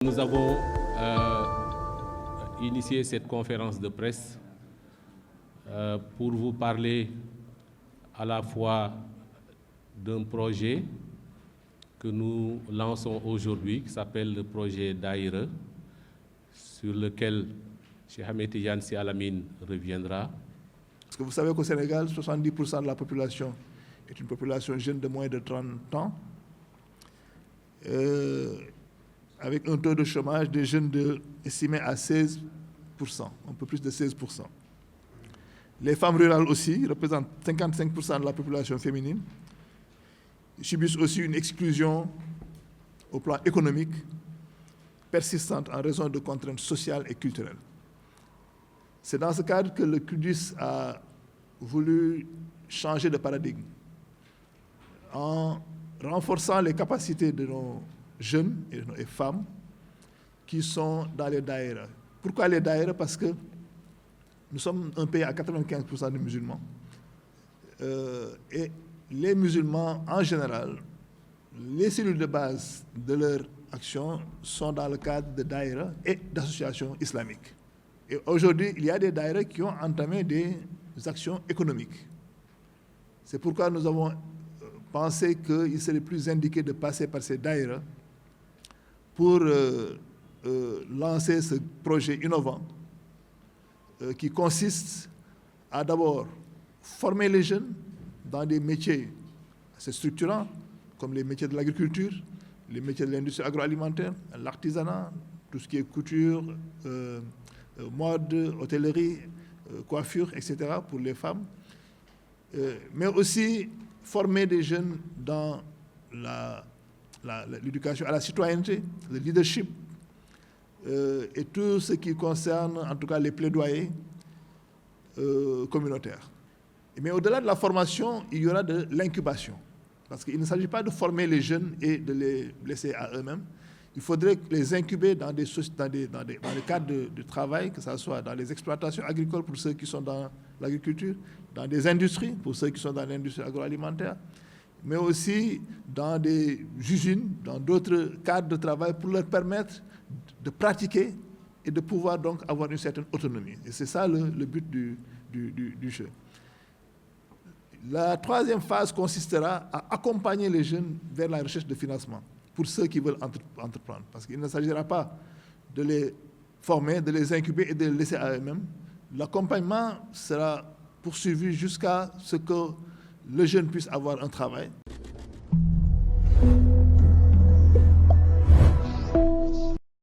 Nous avons initié cette conférence de presse pour vous parler à la fois d'un projet que nous lançons aujourd'hui, qui s'appelle le projet Daïra, sur lequel Cheikh Ahmed Tidiane Sy Al Amine reviendra. Parce que vous savez qu'au Sénégal, 70% de la population est une population jeune de moins de 30 ans, avec un taux de chômage des jeunes estimé à 16%, un peu plus de 16%. Les femmes rurales aussi représentent 55% de la population féminine, subissent aussi une exclusion au plan économique persistante en raison de contraintes sociales et culturelles. C'est dans ce cadre que le CUDIS a voulu changer de paradigme en renforçant les capacités de nos jeunes et femmes qui sont dans les daïras. Pourquoi les daïras? Parce que nous sommes un pays à 95% de musulmans. Et les musulmans, en général, les cellules de base de leur action sont dans le cadre de daïras et d'associations islamiques. Et aujourd'hui, il y a des daïras qui ont entamé des actions économiques. C'est pourquoi nous avons pensé qu'il serait plus indiqué de passer par ces daïras pour lancer ce projet innovant qui consiste à d'abord former les jeunes dans des métiers assez structurants, comme les métiers de l'agriculture, les métiers de l'industrie agroalimentaire, l'artisanat, tout ce qui est couture, mode, hôtellerie, coiffure, etc. pour les femmes, mais aussi former des jeunes dans l'éducation à la citoyenneté, le leadership, et tout ce qui concerne en tout cas les plaidoyers communautaires. Mais au-delà de la formation, il y aura de l'incubation. Parce qu'il ne s'agit pas de former les jeunes et de les laisser à eux-mêmes. Il faudrait les incuber dans des cadres de travail, que ce soit dans les exploitations agricoles pour ceux qui sont dans l'agriculture, dans des industries pour ceux qui sont dans l'industrie agroalimentaire, mais aussi dans des usines, dans d'autres cadres de travail pour leur permettre de pratiquer et de pouvoir donc avoir une certaine autonomie. Et c'est ça le but du jeu. La troisième phase consistera à accompagner les jeunes vers la recherche de financement pour ceux qui veulent entreprendre. Parce qu'il ne s'agira pas de les former, de les incuber et de les laisser à eux-mêmes. L'accompagnement sera poursuivi jusqu'à ce que le jeune puisse avoir un travail